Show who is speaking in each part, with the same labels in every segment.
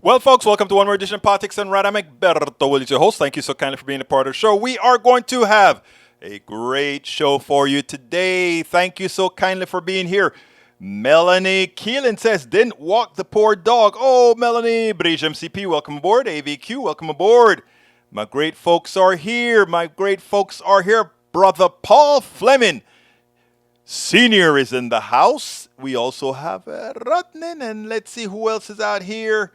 Speaker 1: Well, folks, welcome to one more edition of Politics and Rad. I'm Egberto Willies, your host. Thank you so kindly for being a part of the show. We are going to have a great show for you today. Thank you so kindly for being here. Melanie Keelan says, didn't walk the poor dog. Oh, Melanie. Bridge MCP, welcome aboard. AVQ, welcome aboard. My great folks are here. Brother Paul Fleming Senior is in the house. We also have Rutnan, and let's see who else is out here.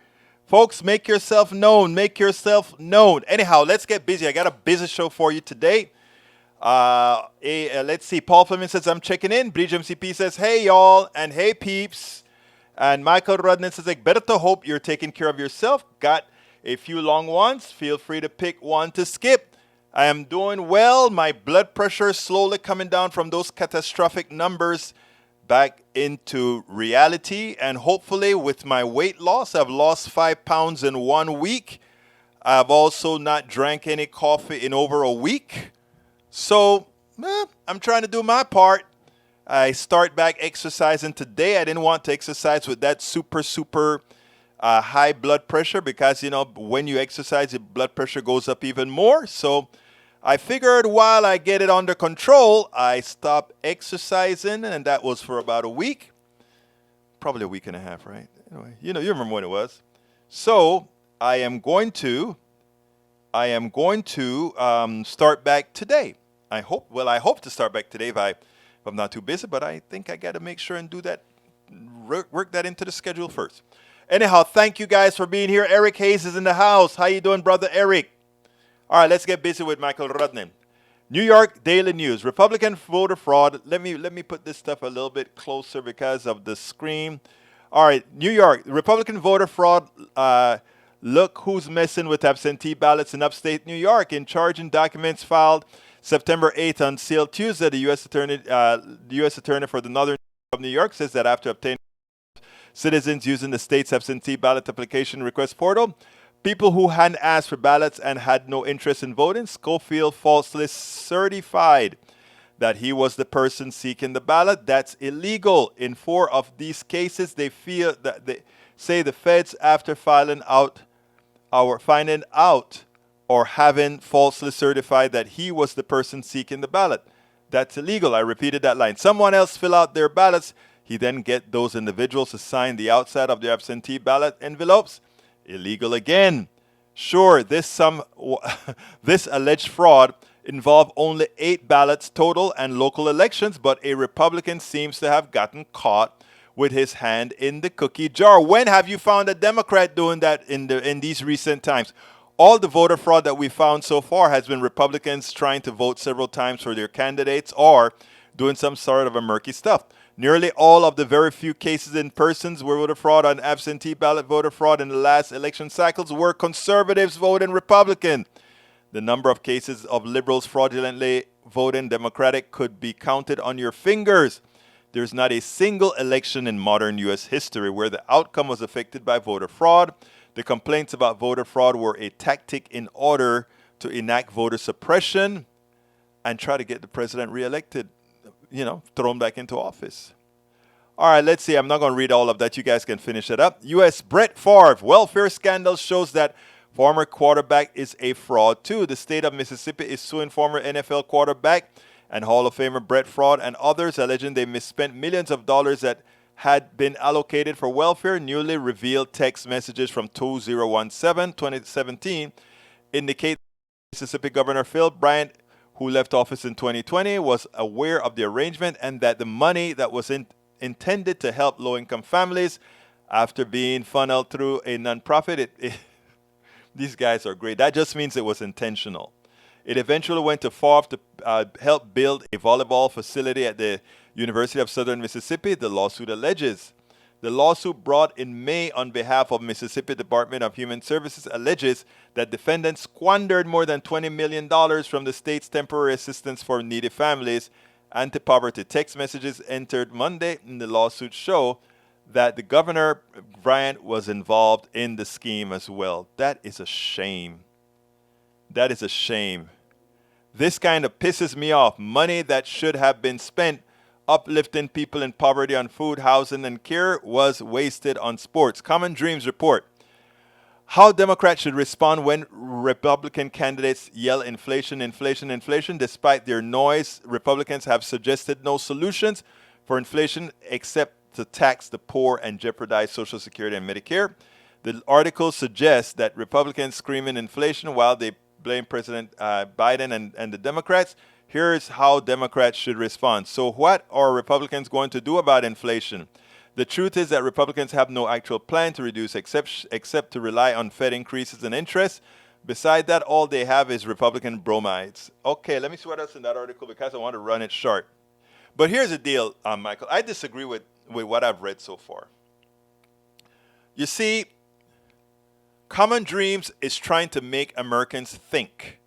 Speaker 1: Folks, make yourself known. Make yourself known. Anyhow, let's get busy. I got a busy show for you today. Let's see. Paul Fleming says, I'm checking in. Bridge MCP says, hey, y'all, and hey, peeps. And Michael Rudnan says, Egberto, hope you're taking care of yourself. Got a few long ones. Feel free to pick one to skip. I am doing well. My blood pressure is slowly coming down from those catastrophic numbers back into reality, and hopefully with my weight loss, I've lost 5 pounds in 1 week. I've also not drank any coffee in over a week. So I'm trying to do my part. I start back exercising today. I didn't want to exercise with that super high blood pressure because, when you exercise, your blood pressure goes up even more. So I figured while I get it under control, I stop exercising, and that was for about a week. Probably a week and a half, right? Anyway, you remember when it was. So I am going to start back today. I hope to start back today if I'm not too busy, but I think I got to make sure and do that, work that into the schedule first. Anyhow, thank you guys for being here. Eric Hayes is in the house. How you doing, brother Eric? All right, let's get busy with Michael Rudnan. New York Daily News. Republican voter fraud. Let me put this stuff a little bit closer because of the screen. All right, New York. Republican voter fraud. Look who's messing with absentee ballots in upstate New York. In charging documents filed September 8th on sealed Tuesday, the U.S. Attorney for the Northern of New York says that after obtaining citizens using the state's absentee ballot application request portal, people who hadn't asked for ballots and had no interest in voting, Schofield falsely certified that he was the person seeking the ballot. That's illegal. In 4 of these cases, they say the feds, after finding out or having falsely certified that he was the person seeking the ballot. That's illegal. I repeated that line. Someone else fill out their ballots. He then get those individuals to sign the outside of the absentee ballot envelopes. Illegal again. Sure, this alleged fraud involved only 8 ballots total and local elections, but a Republican seems to have gotten caught with his hand in the cookie jar. When have you found a Democrat doing that in these recent times? All the voter fraud that we found so far has been Republicans trying to vote several times for their candidates or doing some sort of a murky stuff. Nearly all of the very few cases in persons where voter fraud and absentee ballot voter fraud in the last election cycles were conservatives voting Republican. The number of cases of liberals fraudulently voting Democratic could be counted on your fingers. There's not a single election in modern U.S. history where the outcome was affected by voter fraud. The complaints about voter fraud were a tactic in order to enact voter suppression and try to get the president reelected. Thrown back into office. All right, let's see. I'm not going to read all of that. You guys can finish it up. U.S. Brett Favre. Welfare scandal shows that former quarterback is a fraud, too. The state of Mississippi is suing former NFL quarterback and Hall of Famer Brett Favre and others, alleging they misspent millions of dollars that had been allocated for welfare. Newly revealed text messages from 2017 indicate Mississippi Governor Phil Bryant, who left office in 2020, was aware of the arrangement and that the money that was intended to help low-income families after being funneled through a nonprofit. These guys are great. That just means it was intentional. It eventually went to Favre to help build a volleyball facility at the University of Southern Mississippi, the lawsuit alleges. The lawsuit brought in May on behalf of Mississippi Department of Human Services alleges that defendants squandered more than $20 million from the state's temporary assistance for needy families. Anti-poverty text messages entered Monday in the lawsuit show that the Governor Bryant was involved in the scheme as well. That is a shame. That is a shame. This kind of pisses me off. Money that should have been spent uplifting people in poverty on food, housing, and care was wasted on sports. Common Dreams report. How Democrats should respond when Republican candidates yell inflation, inflation, inflation. Despite their noise, Republicans have suggested no solutions for inflation except to tax the poor and jeopardize Social Security and Medicare. The article suggests that Republicans screaming inflation while they blame President Biden and the Democrats. Here's how Democrats should respond. So what are Republicans going to do about inflation? The truth is that Republicans have no actual plan to reduce except to rely on Fed increases in interest. Beside that, all they have is Republican bromides. Okay, let me see what else in that article because I want to run it short. But here's the deal, Michael. I disagree with what I've read so far. You see, Common Dreams is trying to make Americans think.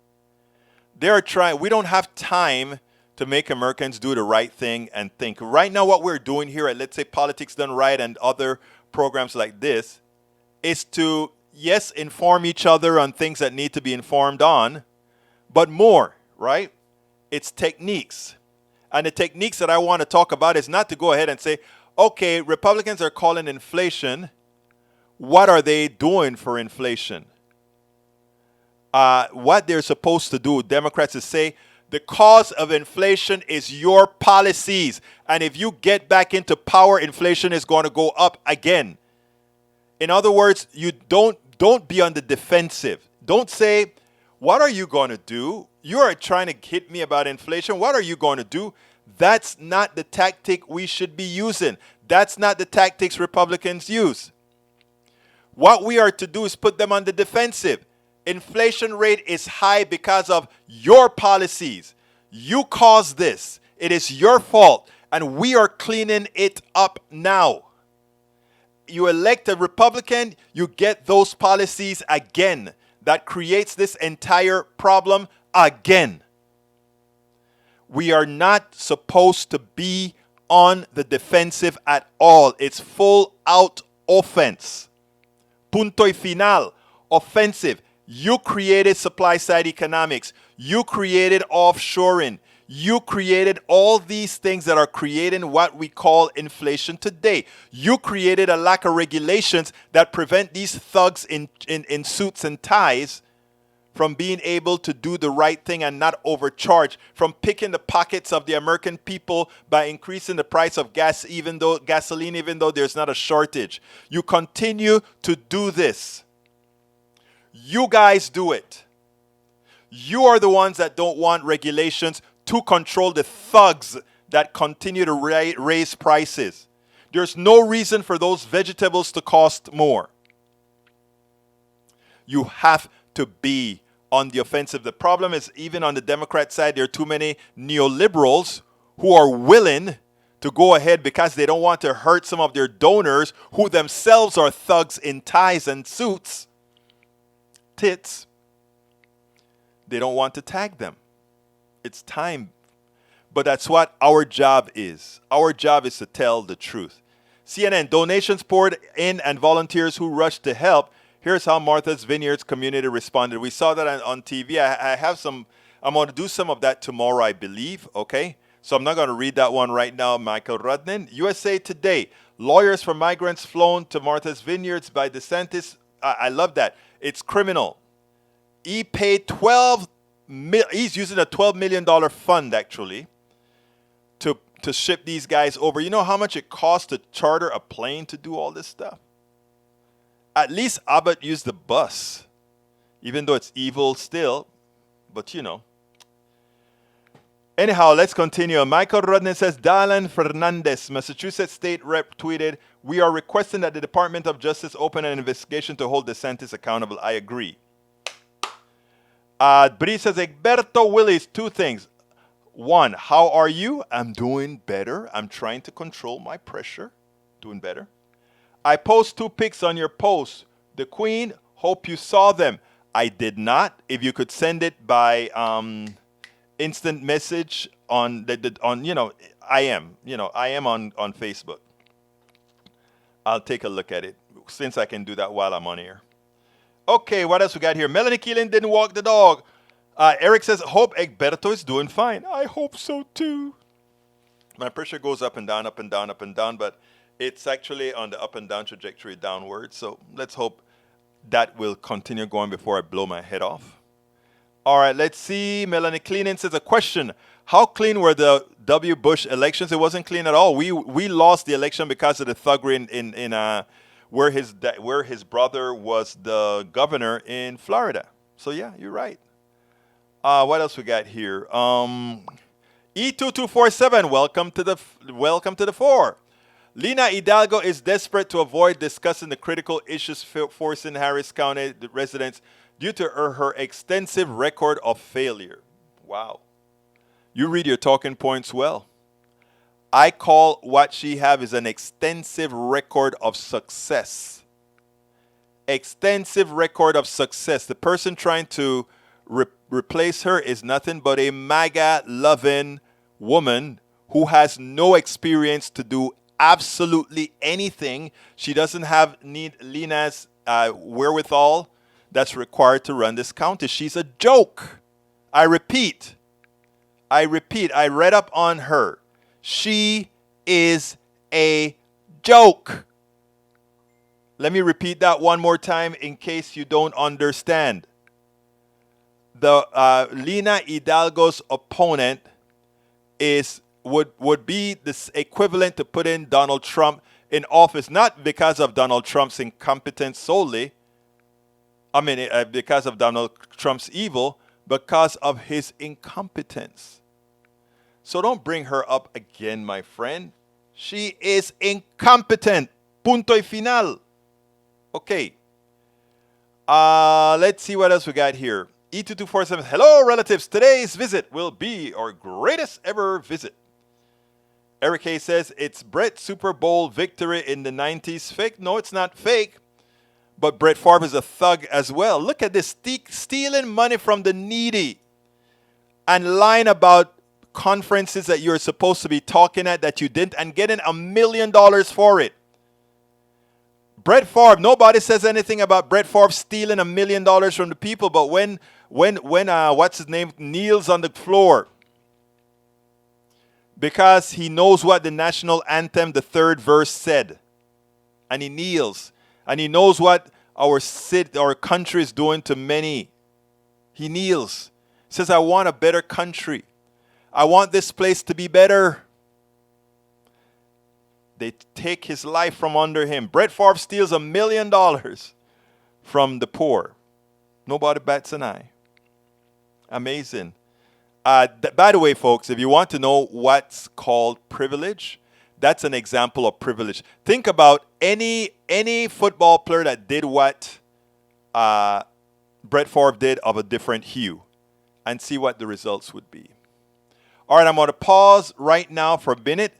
Speaker 1: They're trying. We don't have time to make Americans do the right thing and think. Right now, what we're doing here at, let's say, Politics Done Right and other programs like this is to, yes, inform each other on things that need to be informed on, but more, right? It's techniques. And the techniques that I want to talk about is not to go ahead and say, okay, Republicans are calling inflation. What are they doing for inflation? What they're supposed to do, Democrats, is say, the cause of inflation is your policies. And if you get back into power, inflation is going to go up again. In other words, you don't be on the defensive. Don't say, what are you going to do? You are trying to hit me about inflation. What are you going to do? That's not the tactic we should be using. That's not the tactics Republicans use. What we are to do is put them on the defensive. Inflation rate is high because of your policies. You caused this. It is your fault. And we are cleaning it up now. You elect a Republican, you get those policies again. That creates this entire problem again. We are not supposed to be on the defensive at all. It's full out offense. Punto y final. Offensive. You created supply side economics. You created offshoring. You created all these things that are creating what we call inflation today. You created a lack of regulations that prevent these thugs in suits and ties from being able to do the right thing and not overcharge, from picking the pockets of the American people by increasing the price of gasoline, even though there's not a shortage. You continue to do this. You guys do it. You are the ones that don't want regulations to control the thugs that continue to raise prices. There's no reason for those vegetables to cost more. You have to be on the offensive. The problem is, even on the Democrat side, there are too many neoliberals who are willing to go ahead because they don't want to hurt some of their donors who themselves are thugs in ties and suits. Tits. They don't want to tag them. It's time. But that's what our job is. Our job is to tell the truth. CNN, donations poured in and volunteers who rushed to help. Here's how Martha's Vineyards community responded. We saw that on TV. I'm going to do some of that tomorrow, I believe. Okay. So I'm not going to read that one right now, Michael Rudnin. USA Today, lawyers for migrants flown to Martha's Vineyards by DeSantis. I love that. It's criminal. He paid he's using a $12 million fund, actually, to ship these guys over. You know how much it costs to charter a plane to do all this stuff? At least Abbott used the bus, even though it's evil still, but you know. Anyhow, let's continue. Michael Rodney says, Dylan Fernandez, Massachusetts State Rep, tweeted, we are requesting that the Department of Justice open an investigation to hold DeSantis accountable. I agree. Bree says, Egberto Willis, two things. One, how are you? I'm doing better. I'm trying to control my pressure. Doing better. I post 2 pics on your post. The Queen, hope you saw them. I did not. If you could send it by instant message on I am on Facebook. I'll take a look at it since I can do that while I'm on air. Okay, what else we got here? Melanie Keelan didn't walk the dog. Eric says, hope Egberto is doing fine. I hope so too. My pressure goes up and down, up and down, up and down, but it's actually on the up and down trajectory downward. So let's hope that will continue going before I blow my head off. All right, let's see. Melanie Cleaning says a question. How clean were the W. Bush elections? It wasn't clean at all. We lost the election because of the thuggery in where his brother was the governor in Florida. So yeah, you're right. What else we got here? E2247, welcome to the fore. Lina Hidalgo is desperate to avoid discussing the critical issues forcing Harris County residents due to her extensive record of failure. Wow. You read your talking points well. I call what she have is an extensive record of success. Extensive record of success. The person trying to replace her is nothing but a MAGA-loving woman who has no experience to do absolutely anything. She doesn't need Lina's wherewithal that's required to run this county. She's a joke. I repeat, I read up on her. She is a joke. Let me repeat that one more time in case you don't understand. The Lina Hidalgo's opponent would be this equivalent to putting Donald Trump in office, not because of Donald Trump's incompetence solely. I mean, because of Donald Trump's evil, because of his incompetence. So don't bring her up again, my friend. She is incompetent. Punto y final. Okay. Let's see what else we got here. E2247, hello relatives. Today's visit will be our greatest ever visit. Eric Hayes says, it's Brett's Super Bowl victory in the 90s fake? No, it's not fake. But Brett Favre is a thug as well. Look at this, stealing money from the needy and lying about conferences that you're supposed to be talking at that you didn't and getting $1 million for it. Brett Favre, nobody says anything about Brett Favre stealing $1 million from the people, but when what's his name kneels on the floor because he knows what the national anthem, the third verse said, and he kneels. And he knows what our country is doing to many. He kneels. He says, I want a better country. I want this place to be better. They take his life from under him. Brett Favre steals $1 million from the poor. Nobody bats an eye. Amazing. By the way, folks, if you want to know what's called privilege, that's an example of privilege. Think about any football player that did what Brett Favre did of a different hue and see what the results would be. All right, I'm going to pause right now for a minute.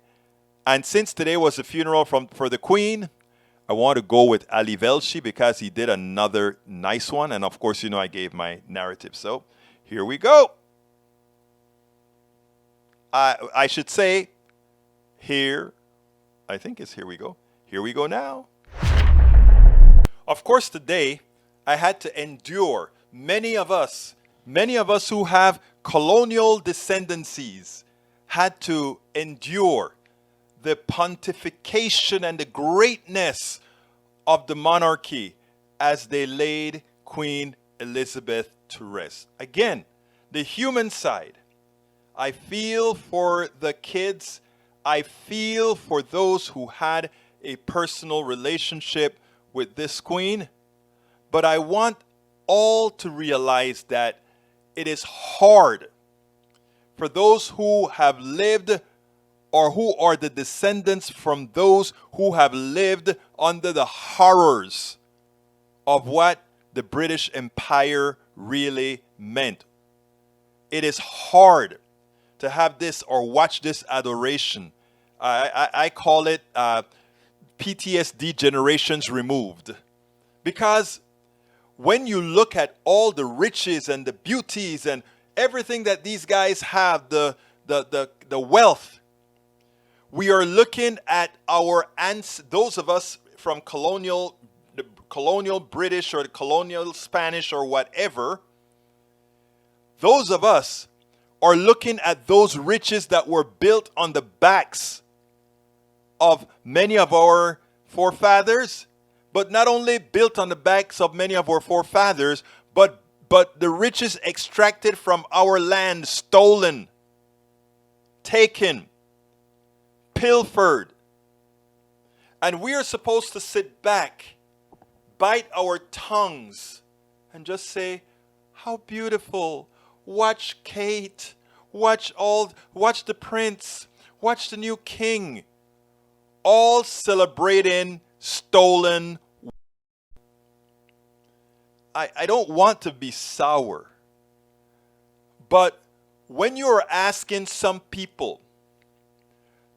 Speaker 1: And since today was the funeral for the Queen, I want to go with Ali Velshi because he did another nice one. And of course, you know I gave my narrative. So here we go. I should say, here, I think it's here we go. Here we go now. Of course, today, I had to endure many of us who have colonial descendancies had to endure the pontification and the greatness of the monarchy as they laid Queen Elizabeth to rest. Again, the human side. I feel for the kids. I feel for those who had a personal relationship with this queen. But I want all to realize that it is hard for those who have lived or who are the descendants from those who have lived under the horrors of what the British Empire really meant. It is hard to have this or watch this adoration. I call it PTSD generations removed. Because when you look at all the riches and the beauties and everything that these guys have, the wealth, we are looking at our those of us from the colonial British or the colonial Spanish or whatever, those of us are looking at those riches that were built on the backs of many of our forefathers, but not only built on the backs of many of our forefathers, but the riches extracted from our land, stolen, taken, pilfered. And we are supposed to sit back, bite our tongues, and just say, how beautiful. Watch Kate. Watch the prince. Watch the new king. All celebrating stolen. I don't want to be sour. But when you're asking some people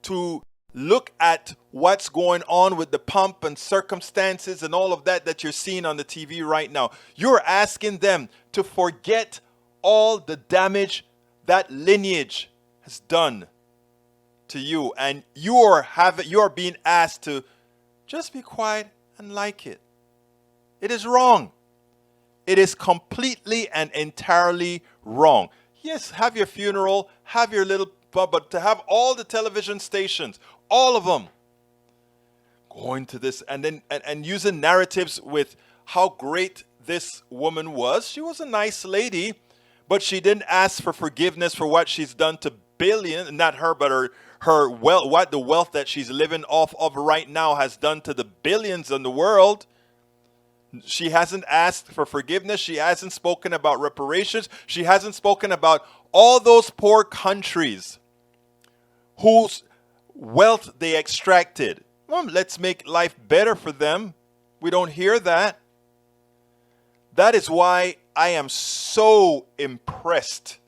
Speaker 1: to look at what's going on with the pomp and circumstances and all of that you're seeing on the TV right now, you're asking them to forget all the damage that lineage has done to you, and you are being asked to just be quiet and like it. It is wrong. It is completely and entirely wrong. Yes, have your funeral, have your little, but to have all the television stations, all of them, going to this and then and using narratives with how great this woman was. She was a nice lady, but she didn't ask for forgiveness for what she's done to billions, not her, but her wealth, what the wealth that she's living off of right now has done to the billions in the world. She hasn't asked for forgiveness. She hasn't spoken about reparations. She hasn't spoken about all those poor countries whose wealth they extracted. Well, let's make life better for them. We don't hear that. That is why I am so impressed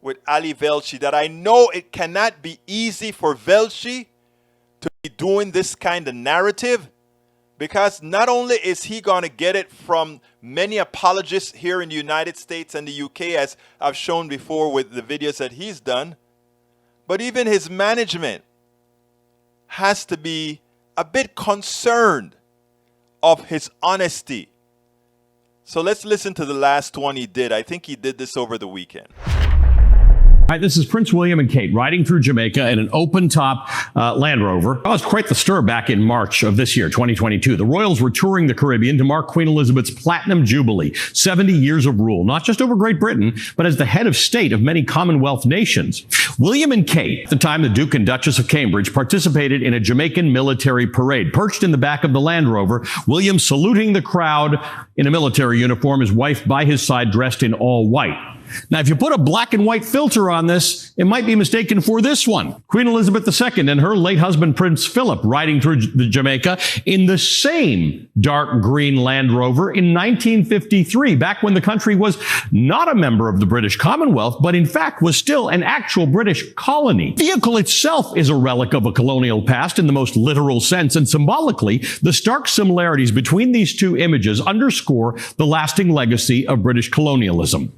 Speaker 1: with Ali Velshi, that I know it cannot be easy for Velshi to be doing this kind of narrative, because not only is he going to get it from many apologists here in the United States and the UK, as I've shown before with the videos that he's done, but even his management has to be a bit concerned of his honesty. So let's listen to the last one he did. I think he did this over the weekend.
Speaker 2: Hi, this is Prince William and Kate riding through Jamaica in an open-top Land Rover. It was quite the stir back in March of this year, 2022. The royals were touring the Caribbean to mark Queen Elizabeth's Platinum Jubilee, 70 years of rule, not just over Great Britain, but as the head of state of many Commonwealth nations. William and Kate, at the time the Duke and Duchess of Cambridge, participated in a Jamaican military parade. Perched in the back of the Land Rover, William saluting the crowd in a military uniform, his wife by his side dressed in all white. Now, if you put a black and white filter on this, it might be mistaken for this one. Queen Elizabeth II and her late husband, Prince Philip, riding through Jamaica in the same dark green Land Rover in 1953, back when the country was not a member of the British Commonwealth, but in fact was still an actual British colony. The vehicle itself is a relic of a colonial past in the most literal sense, and symbolically, the stark similarities between these two images underscore the lasting legacy of British colonialism.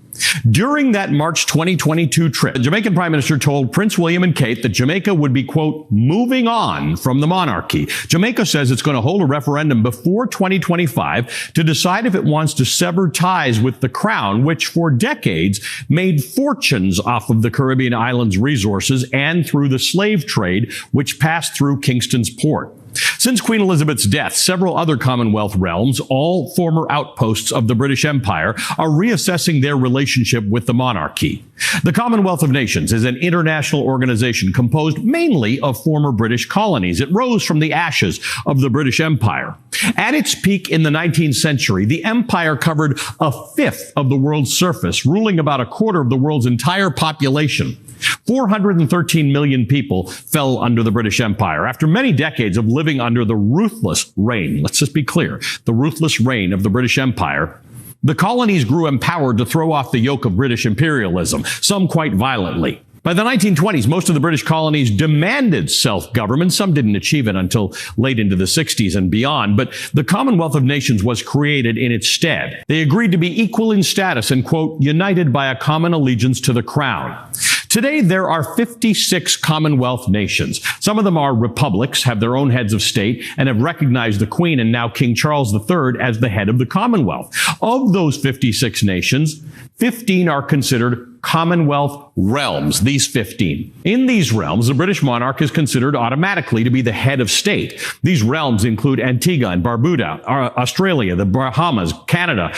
Speaker 2: During that March 2022 trip, the Jamaican Prime Minister told Prince William and Kate that Jamaica would be, quote, moving on from the monarchy. Jamaica says it's going to hold a referendum before 2025 to decide if it wants to sever ties with the Crown, which for decades made fortunes off of the Caribbean islands' resources and through the slave trade, which passed through Kingston's port. Since Queen Elizabeth's death, several other Commonwealth realms, all former outposts of the British Empire, are reassessing their relationship with the monarchy. The Commonwealth of Nations is an international organization composed mainly of former British colonies. It rose from the ashes of the British Empire. At its peak in the 19th century, the empire covered a fifth of the world's surface, ruling about a quarter of the world's entire population. 413 million people fell under the British Empire. After many decades of living under the ruthless reign, let's just be clear, the ruthless reign of the British Empire, the colonies grew empowered to throw off the yoke of British imperialism, some quite violently. By the 1920s, most of the British colonies demanded self-government. Some didn't achieve it until late into the 60s and beyond, but the Commonwealth of Nations was created in its stead. They agreed to be equal in status and, quote, united by a common allegiance to the Crown. Today, there are 56 Commonwealth nations. Some of them are republics, have their own heads of state, and have recognized the Queen and now King Charles III as the head of the Commonwealth. Of those 56 nations, 15 are considered Commonwealth realms, these 15. In these realms, the British monarch is considered automatically to be the head of state. These realms include Antigua and Barbuda, Australia, the Bahamas, Canada,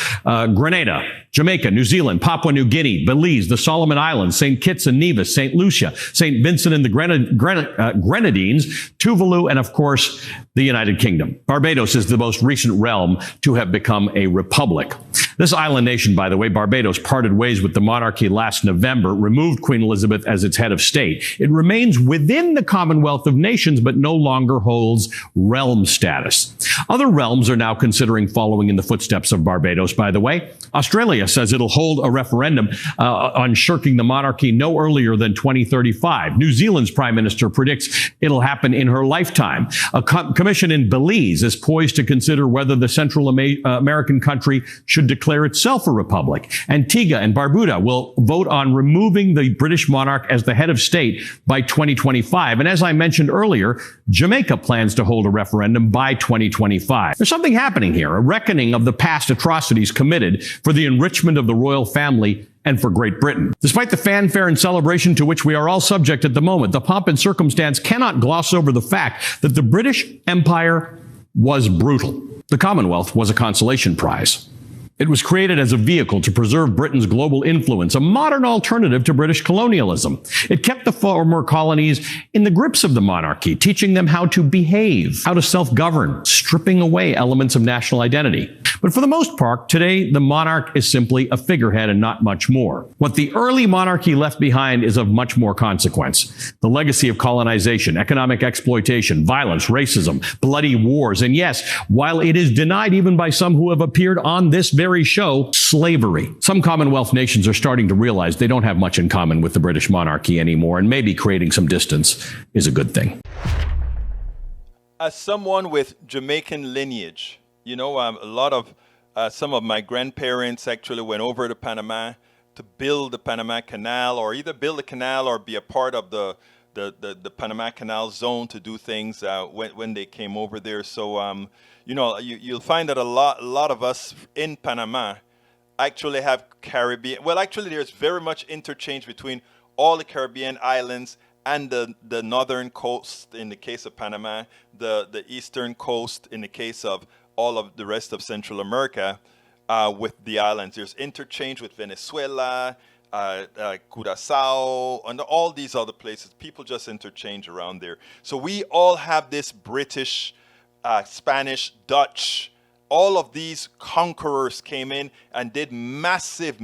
Speaker 2: Grenada, Jamaica, New Zealand, Papua New Guinea, Belize, the Solomon Islands, St. Kitts and Nevis, St. Lucia, St. Vincent and the Grenadines, Tuvalu, and of course, the United Kingdom. Barbados is the most recent realm to have become a republic. This island nation, by the way, Barbados, parted ways with the monarchy last November, removed Queen Elizabeth as its head of state. It remains within the Commonwealth of Nations, but no longer holds realm status. Other realms are now considering following in the footsteps of Barbados, by the way. Australia says it'll hold a referendum on shirking the monarchy no earlier than 2035. New Zealand's prime minister predicts it'll happen in her lifetime. A commission in Belize is poised to consider whether the Central American country should declare itself a republic. Antigua and Barbuda will vote on removing the British monarch as the head of state by 2025. And as I mentioned earlier, Jamaica plans to hold a referendum by 2025. There's something happening here, a reckoning of the past atrocities committed for the enrichment of the royal family and for Great Britain. Despite the fanfare and celebration to which we are all subject at the moment, the pomp and circumstance cannot gloss over the fact that the British Empire was brutal. The Commonwealth was a consolation prize. It was created as a vehicle to preserve Britain's global influence, a modern alternative to British colonialism. It kept the former colonies in the grips of the monarchy, teaching them how to behave, how to self-govern, stripping away elements of national identity. But for the most part, today, the monarch is simply a figurehead and not much more. What the early monarchy left behind is of much more consequence. The legacy of colonization, economic exploitation, violence, racism, bloody wars, and yes, while it is denied even by some who have appeared on this very show, slavery. Some Commonwealth nations are starting to realize they don't have much in common with the British monarchy anymore, and maybe creating some distance is a good thing.
Speaker 1: As someone with Jamaican lineage, you know, some of my grandparents actually went over to Panama to build the Panama Canal, or either build the canal or be a part of the Panama Canal zone to do things when they came over there. So, you'll find that a lot of us in Panama actually have Caribbean. Well, actually, there's very much interchange between all the Caribbean islands and the northern coast in the case of Panama, the eastern coast in the case of all of the rest of Central America with the islands. There's interchange with Venezuela, Curacao, and all these other places. People just interchange around there. So we all have this British, Spanish, Dutch. All of these conquerors came in and did massive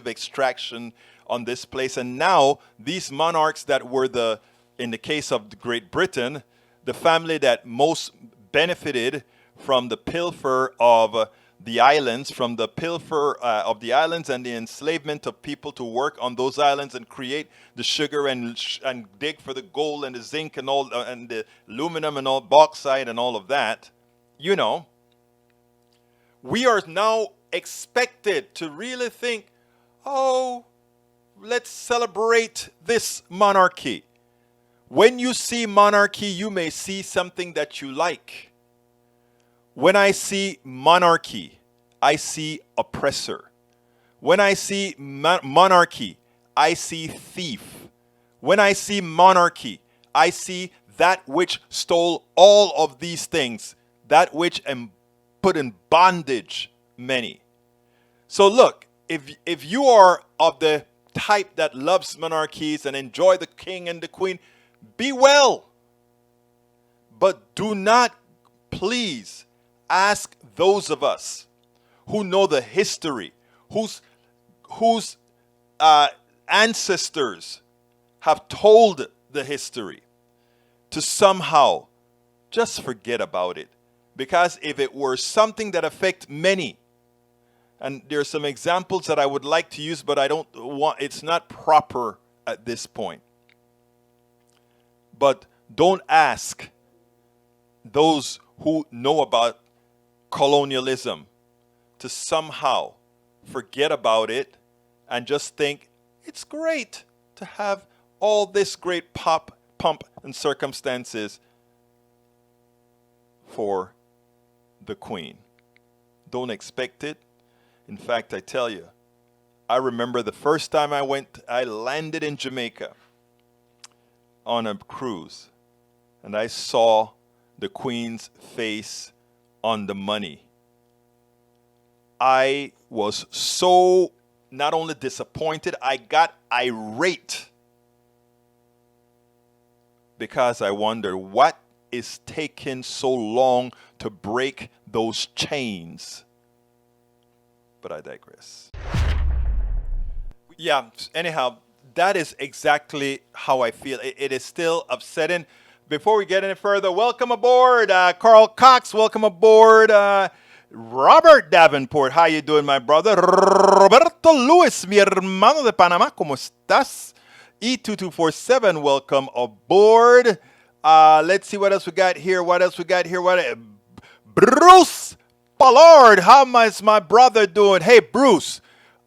Speaker 1: extraction on this place. And now these monarchs that were in the case of Great Britain, the family that most benefited from the pilfer of the islands, from the pilfer of the islands and the enslavement of people to work on those islands and create the sugar and dig for the gold and the zinc and all and the aluminum and all bauxite and all of that. You know, we are now expected to really think, oh, let's celebrate this monarchy. When you see monarchy, you may see something that you like. When I see monarchy, I see oppressor. When I see monarchy, I see thief. When I see monarchy, I see that which stole all of these things, that which put in bondage many. So look, if you are of the type that loves monarchies and enjoy the king and the queen, be well. But do not, please, ask those of us who know the history, whose ancestors have told the history, to somehow just forget about it. Because if it were something that affects many, and there are some examples that I would like to use, but I don't want, it's not proper at this point. But don't ask those who know about colonialism to somehow forget about it and just think it's great to have all this great pomp and circumstances for the Queen. Don't expect it. In fact, I tell you, I remember the first time I landed in Jamaica on a cruise, and I saw the Queen's face on the money. I was so not only disappointed, I got irate because I wondered what is taking so long to break those chains. But I digress. Yeah, anyhow, that is exactly how I feel. It is still upsetting. Before we get any further, welcome aboard, Carl Cox. Welcome aboard, Robert Davenport. How you doing, my brother? Roberto Luis, mi hermano de Panamá. ¿Cómo estás? E2247, welcome aboard. Let's see what else we got here. Bruce Ballard, how is my brother doing? Hey, Bruce,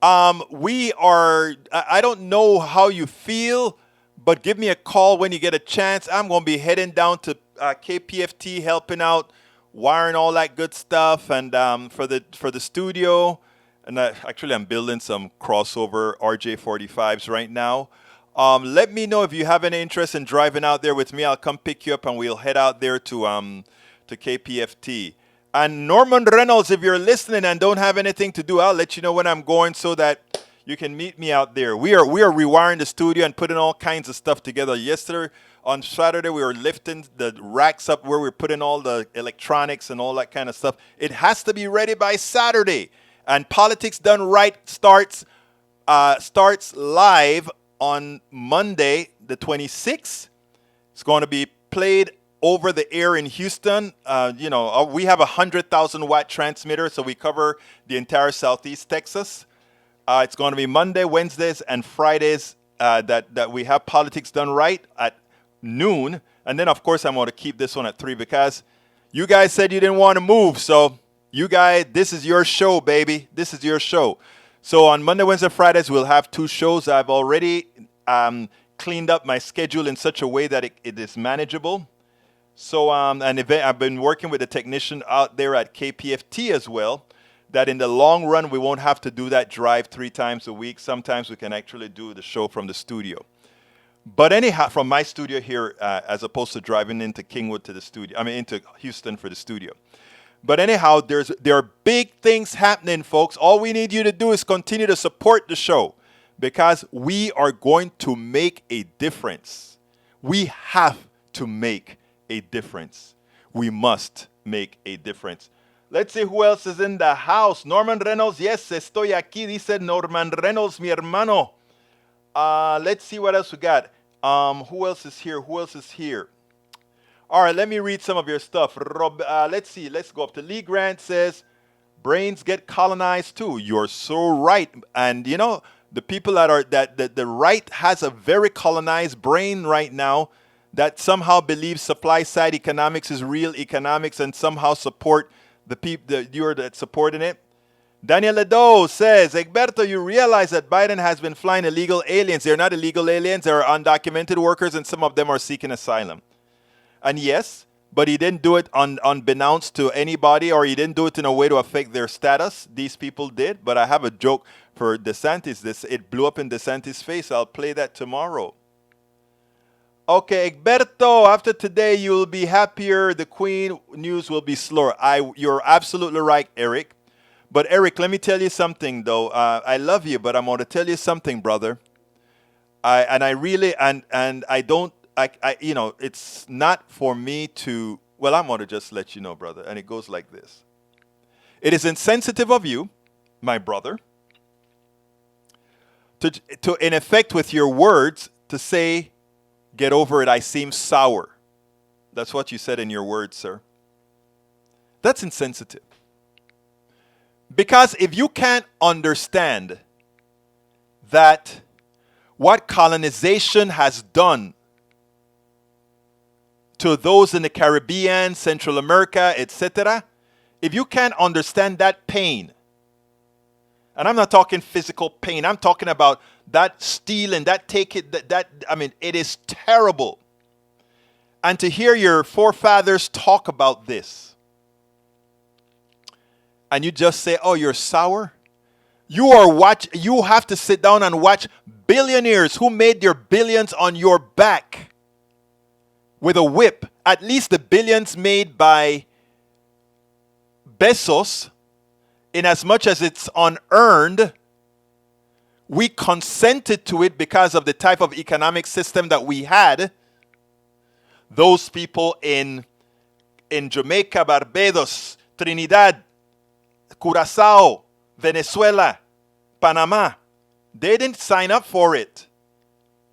Speaker 1: I don't know how you feel, but give me a call when you get a chance. I'm going to be heading down to KPFT, helping out, wiring all that good stuff, and for the studio. And actually, I'm building some crossover RJ45s right now. Let me know if you have any interest in driving out there with me. I'll come pick you up, and we'll head out there to KPFT. And Norman Reynolds, if you're listening and don't have anything to do, I'll let you know when I'm going so that you can meet me out there. We are rewiring the studio and putting all kinds of stuff together. Yesterday, on Saturday, we were lifting the racks up where we're putting all the electronics and all that kind of stuff. It has to be ready by Saturday. And Politics Done Right starts live on Monday, the 26th. It's going to be played over the air in Houston. We have a 100,000 watt transmitter, so we cover the entire Southeast Texas. It's going to be Monday, Wednesdays, and Fridays that we have Politics Done Right at noon. And then, of course, I'm going to keep this one at 3 because you guys said you didn't want to move. So you guys, this is your show, baby. This is your show. So on Monday, Wednesday, Fridays, we'll have 2 shows. I've already cleaned up my schedule in such a way that it is manageable. So I've been working with a technician out there at KPFT as well, that in the long run, we won't have to do that drive 3 times a week. Sometimes we can actually do the show from the studio. But anyhow, from my studio here, as opposed to driving into Kingwood to the studio, into Houston for the studio. But anyhow, there are big things happening, folks. All we need you to do is continue to support the show because we are going to make a difference. We have to make a difference. We must make a difference. Let's see who else is in the house. Norman Reynolds, yes, estoy aquí, dice Norman Reynolds, mi hermano. Let's see what else we got. Who else is here? All right, let me read some of your stuff. Let's see. Let's go up to Lee Grant says, brains get colonized too. You're so right. And the people that the right has a very colonized brain right now that somehow believes supply side economics is real economics and somehow support the people you're that supporting it. Daniel Ledo says, Egberto, you realize that Biden has been flying illegal aliens. They're not illegal aliens. They're undocumented workers, and some of them are seeking asylum. And yes, but he didn't do it unbeknownst to anybody, or he didn't do it in a way to affect their status. These people did. But I have a joke for DeSantis. It blew up in DeSantis' face. I'll play that tomorrow. Okay, Egberto, after today, you will be happier. The Queen news will be slower. You're absolutely right, Eric. But Eric, let me tell you something, though. I love you, but I'm going to tell you something, brother. It's not for me to. Well, I'm going to just let you know, brother. And it goes like this. It is insensitive of you, my brother, to in effect with your words to say, get over it, I seem sour. That's what you said in your words, sir. That's insensitive. Because if you can't understand that what colonization has done to those in the Caribbean, Central America, etc., if you can't understand that pain, and I'm not talking physical pain, I'm talking about that stealing, it is terrible. And to hear your forefathers talk about this, and you just say, oh, you're sour? You have to sit down and watch billionaires who made their billions on your back with a whip. At least the billions made by Bezos, in as much as it's unearned, we consented to it because of the type of economic system that we had. Those people in Jamaica, Barbados, Trinidad, Curacao, Venezuela, Panama, they didn't sign up for it.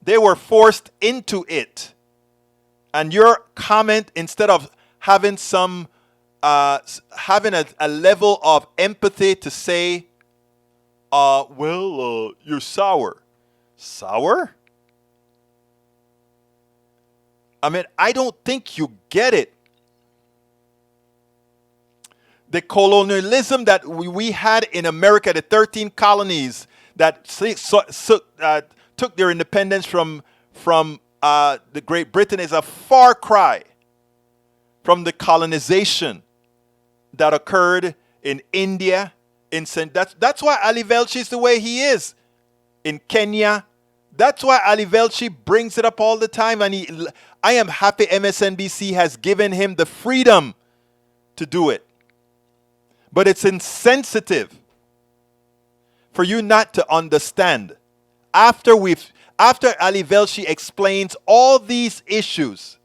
Speaker 1: They were forced into it. And your comment, instead of having having a level of empathy to say, you're sour. Sour? I mean, I don't think you get it. The colonialism that we had in America, the 13 colonies that took their independence from the Great Britain, is a far cry from the colonization that occurred in India. That's why Ali Velshi is the way he is in Kenya. That's why Ali Velshi brings it up all the time. And I am happy MSNBC has given him the freedom to do it. But it's insensitive for you not to understand. After Ali Velshi explains all these issues,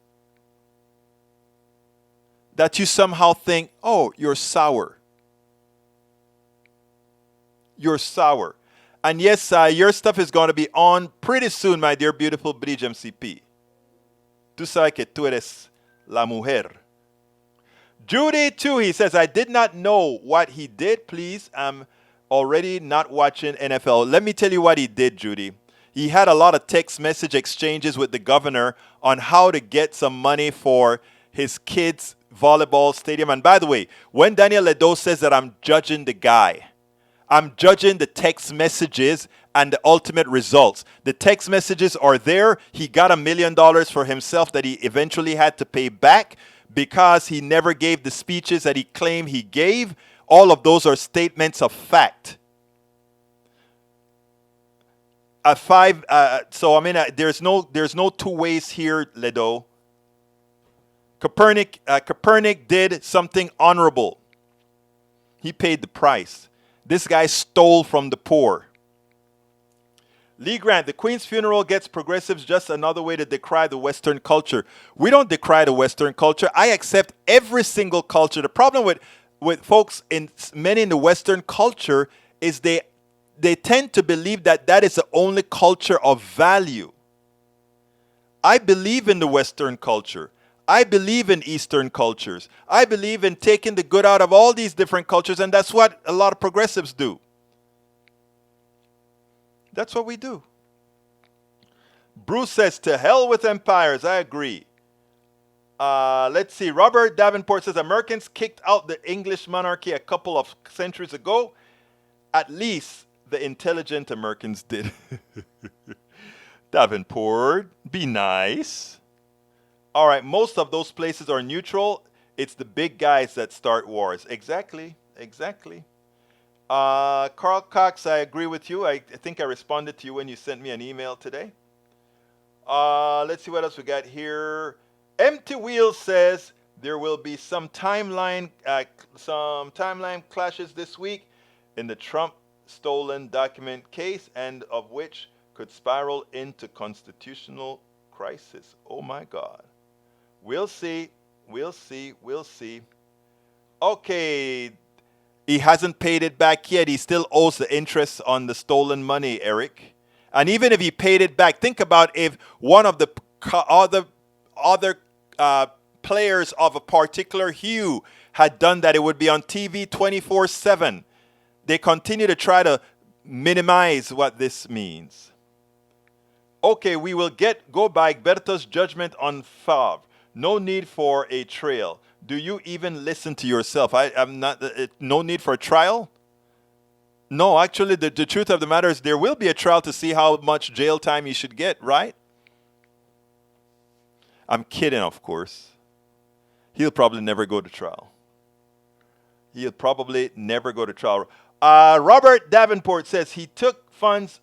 Speaker 1: that you somehow think, oh, you're sour. You're sour. And yes, your stuff is going to be on pretty soon, my dear beautiful Bridge MCP. Tú sabes que tú eres la mujer. Judy, too, he says, I did not know what he did. Please, I'm already not watching NFL. Let me tell you what he did, Judy. He had a lot of text message exchanges with the governor on how to get some money for his kids' volleyball stadium. And by the way, when Daniel Ledo says that I'm judging the guy, I'm judging the text messages and the ultimate results. The text messages are there. He got $1 million for himself that he eventually had to pay back because he never gave the speeches that he claimed he gave. All of those are statements of fact. There's no two ways here, Ledo. Copernic did something honorable. He paid the price. This guy stole from the poor. Lee Grant, the Queen's funeral gets progressives just another way to decry the Western culture. We don't decry the Western culture. I accept every single culture. The problem with folks many in the Western culture is they tend to believe that is the only culture of value. I believe in the Western culture. I believe in Eastern cultures. I believe in taking the good out of all these different cultures, and that's what a lot of progressives do. That's what we do. Bruce says, to hell with empires. I agree. Let's see. Robert Davenport says, Americans kicked out the English monarchy a couple of centuries ago. At least the intelligent Americans did. Davenport, be nice. All right, most of those places are neutral. It's the big guys that start wars. Exactly. Carl Cox, I agree with you. I think I responded to you when you sent me an email today. Let's see what else we got here. Empty Wheel says there will be some timeline clashes this week in the Trump stolen document case, and of which could spiral into constitutional crisis. Oh my God. We'll see. Okay. He hasn't paid it back yet. He still owes the interest on the stolen money, Eric. And even if he paid it back, think about if one of the other players of a particular hue had done that, it would be on TV 24/7. They continue to try to minimize what this means. Okay, we will go by Berto's judgment on Favre. No need for a trail. Do you even listen to yourself? I'm not. No need for a trial? No, actually, the truth of the matter is there will be a trial to see how much jail time you should get, right? I'm kidding, of course. He'll probably never go to trial. Robert Davenport says he took funds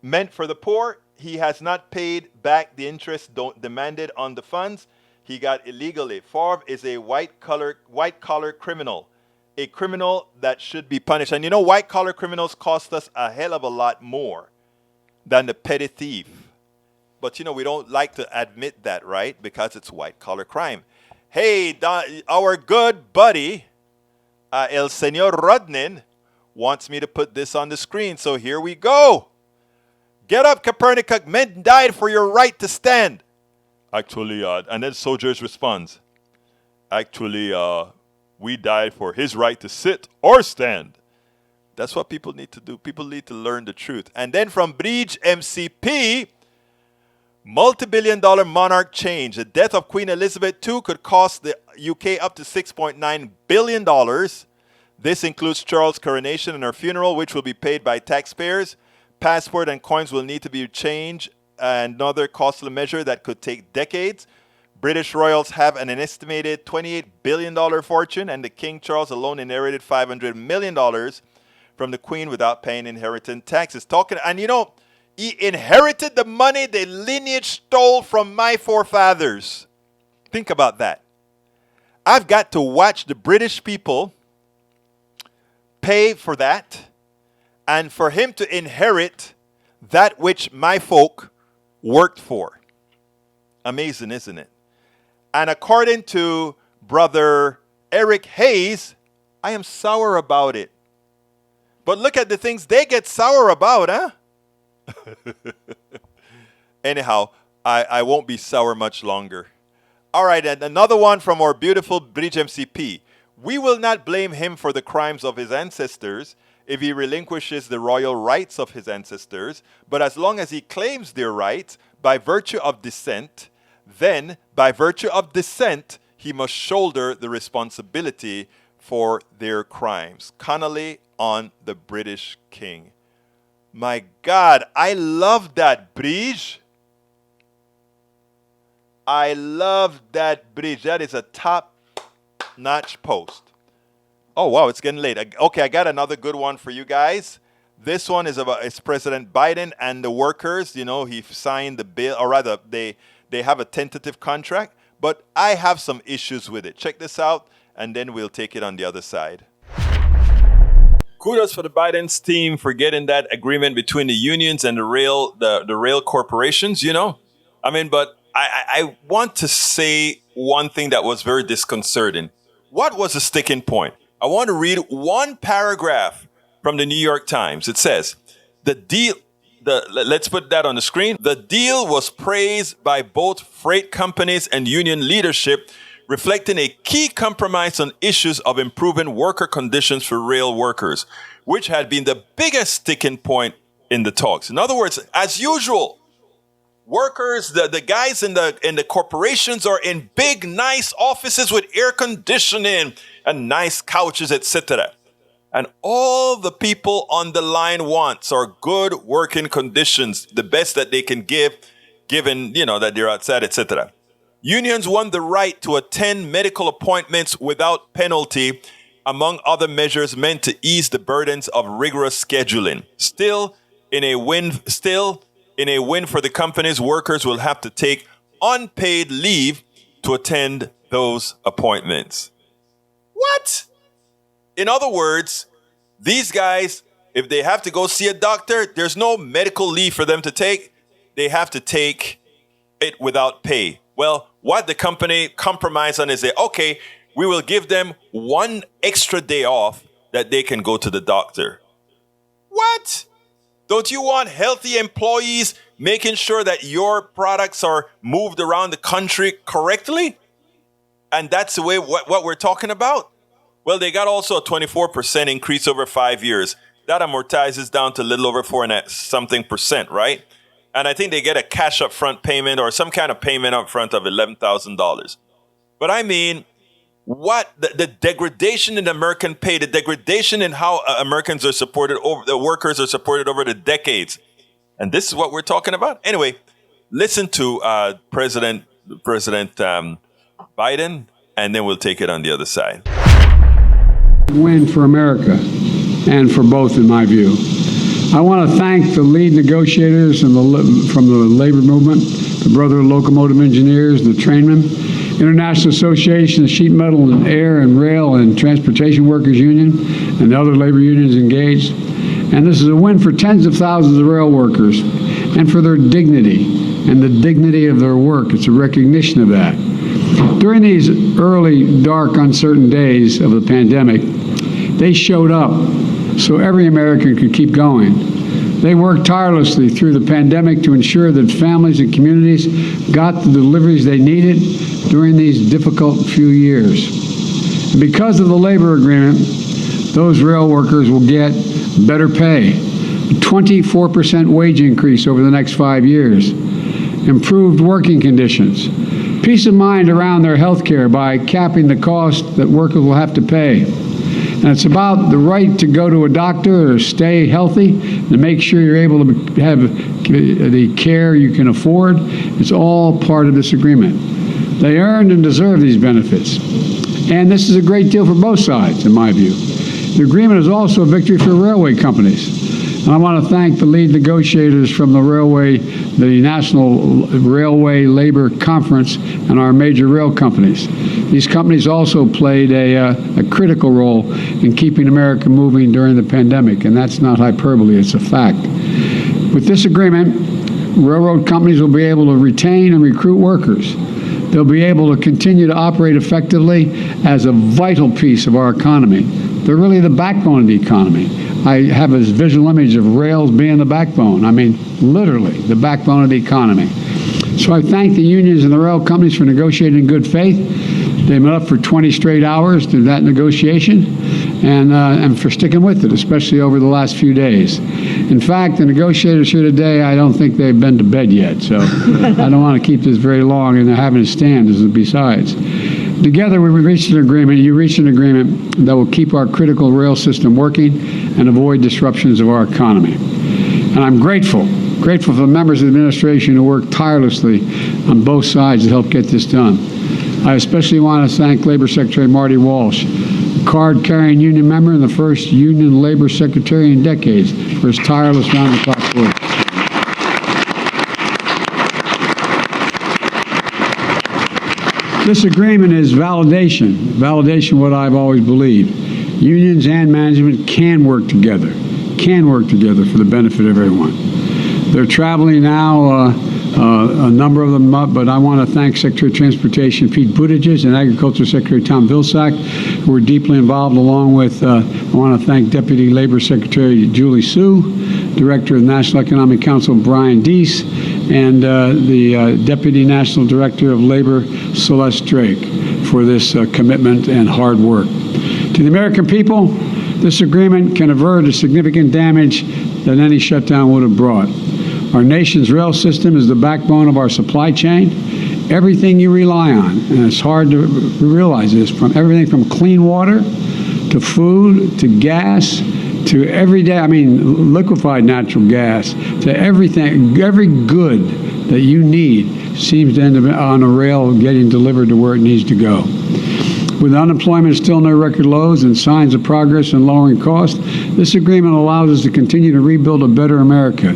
Speaker 1: meant for the poor. He has not paid back the interest demanded on the funds he got illegally. Favre is a white collar criminal, a criminal that should be punished. And you know, white collar criminals cost us a hell of a lot more than the petty thief. But you know, we don't like to admit that, right? Because it's white collar crime. Hey, our good buddy, El Señor Rodnin, wants me to put this on the screen. So here we go. Get up, Copernicus. Men died for your right to stand. Actually, and then Soldiers responds, actually, we died for his right to sit or stand. That's what people need to do. People need to learn the truth. And then from Bridge MCP, multi-billion-dollar monarch change. The death of Queen Elizabeth II could cost the UK up to $6.9 billion. This includes Charles' coronation and her funeral, which will be paid by taxpayers. Passport and coins will need to be changed, another costly measure that could take decades. British royals have an estimated $28 billion fortune, and the King Charles alone inherited $500 million from the Queen without paying inheritance taxes. And you know, he inherited the money the lineage stole from my forefathers. Think about that. I've got to watch the British people pay for that, and for him to inherit that which my folk worked for. Amazing, isn't it? And according to Brother Eric Hayes, I am sour about it. But look at the things they get sour about, huh? Anyhow, I won't be sour much longer. All right, and another one from our beautiful Bridge MCP. We will not blame him for the crimes of his ancestors if he relinquishes the royal rights of his ancestors, but as long as he claims their rights by virtue of descent, then by virtue of descent, he must shoulder the responsibility for their crimes. Connolly on the British King. My God, I love that bridge. I love that bridge. That is a top-notch post. Oh, wow, it's getting late. Okay, I got another good one for you guys. This one is about President Biden and the workers. You know, he signed the bill, or rather, they have a tentative contract, but I have some issues with it. Check this out, and then we'll take it on the other side. Kudos for the Biden's team for getting that agreement between the unions and the rail corporations, you know. I mean, but I want to say one thing that was very disconcerting. What was the sticking point? I want to read one paragraph from the New York Times. It says, let's put that on the screen. The deal was praised by both freight companies and union leadership, reflecting a key compromise on issues of improving worker conditions for rail workers, which had been the biggest sticking point in the talks. In other words, as usual, workers, the guys in the corporations are in big, nice offices with air conditioning and nice couches, etc. And all the people on the line wants are good working conditions, the best that they can give, given, you know, that they're outside, etc. Unions want the right to attend medical appointments without penalty, among other measures meant to ease the burdens of rigorous scheduling. Still, in a win for the companies, workers will have to take unpaid leave to attend those appointments. What? In other words, these guys, if they have to go see a doctor, there's no medical leave for them to take. They have to take it without pay. Well, what the company compromised on is okay, we will give them one extra day off that they can go to the doctor. What? Don't you want healthy employees making sure that your products are moved around the country correctly? And that's the way what we're talking about? Well, they got also a 24% increase over 5 years. That amortizes down to a little over 4% right? And I think they get a cash upfront payment or some kind of payment upfront of $11,000. But I mean, what the degradation in American pay, the degradation in how Americans are supported over the workers are supported over the decades. And this is what we're talking about. Anyway, listen to President Biden, and then we'll take it on the other side.
Speaker 3: Win for America. and for both, in my view. I want to thank the lead negotiators from the labor movement, the Brotherhood of Locomotive Engineers, the Trainmen, International Association of Sheet Metal and Air and Rail and Transportation Workers Union, and the other labor unions engaged. And this is a win for tens of thousands of rail workers and for their dignity and the dignity of their work. It's a recognition of that. During these early, dark, uncertain days of the pandemic, they showed up so every American could keep going. They worked tirelessly through the pandemic to ensure that families and communities got the deliveries they needed during these difficult few years. And because of the labor agreement, those rail workers will get better pay, a 24% wage increase over the next 5 years, improved working conditions, peace of mind around their health care by capping the cost that workers will have to pay. And it's about the right to go to a doctor or stay healthy, to make sure you're able to have the care you can afford. It's all part of this agreement. They earned and deserve these benefits. And this is a great deal for both sides, in my view. The agreement is also a victory for railway companies. And I want to thank the lead negotiators from the National Railway Labor Conference and our major rail companies. These companies also played a critical role in keeping America moving during the pandemic, and that's not hyperbole, it's a fact. With this agreement, railroad companies will be able to retain and recruit workers. They'll be able to continue to operate effectively as a vital piece of our economy. They're really the backbone of the economy. I have this visual image of rails being the backbone. I mean, literally, the backbone of the economy. So I thank the unions and the rail companies for negotiating in good faith. They met up for 20 straight hours through that negotiation and for sticking with it, especially over the last few days. In fact, the negotiators here today, I don't think they've been to bed yet, so I don't want to keep this very long, and they're having to stand as besides. Together, we reached an agreement, you reached an agreement that will keep our critical rail system working and avoid disruptions of our economy. And I'm grateful for the members of the administration who worked tirelessly on both sides to help get this done. I especially want to thank Labor Secretary Marty Walsh, a card-carrying union member and the first union labor secretary in decades, for his tireless round-the-clock work. This agreement is validation of what I've always believed. Unions and management can work together for the benefit of everyone. They're traveling now, a number of them up, but I want to thank Secretary of Transportation Pete Buttigieg and Agriculture Secretary Tom Vilsack, who were deeply involved, along with, I want to thank Deputy Labor Secretary Julie Su, Director of the National Economic Council Brian Deese, and the Deputy National Director of Labor Celeste Drake for this commitment and hard work. To the American people, this agreement can avert a significant damage that any shutdown would have brought. Our nation's rail system is the backbone of our supply chain. Everything you rely on, and it's hard to realize this, from everything from clean water to food to gas to liquefied natural gas, to everything, every good that you need seems to end up on a rail getting delivered to where it needs to go. With unemployment still near record lows and signs of progress in lowering costs, this agreement allows us to continue to rebuild a better America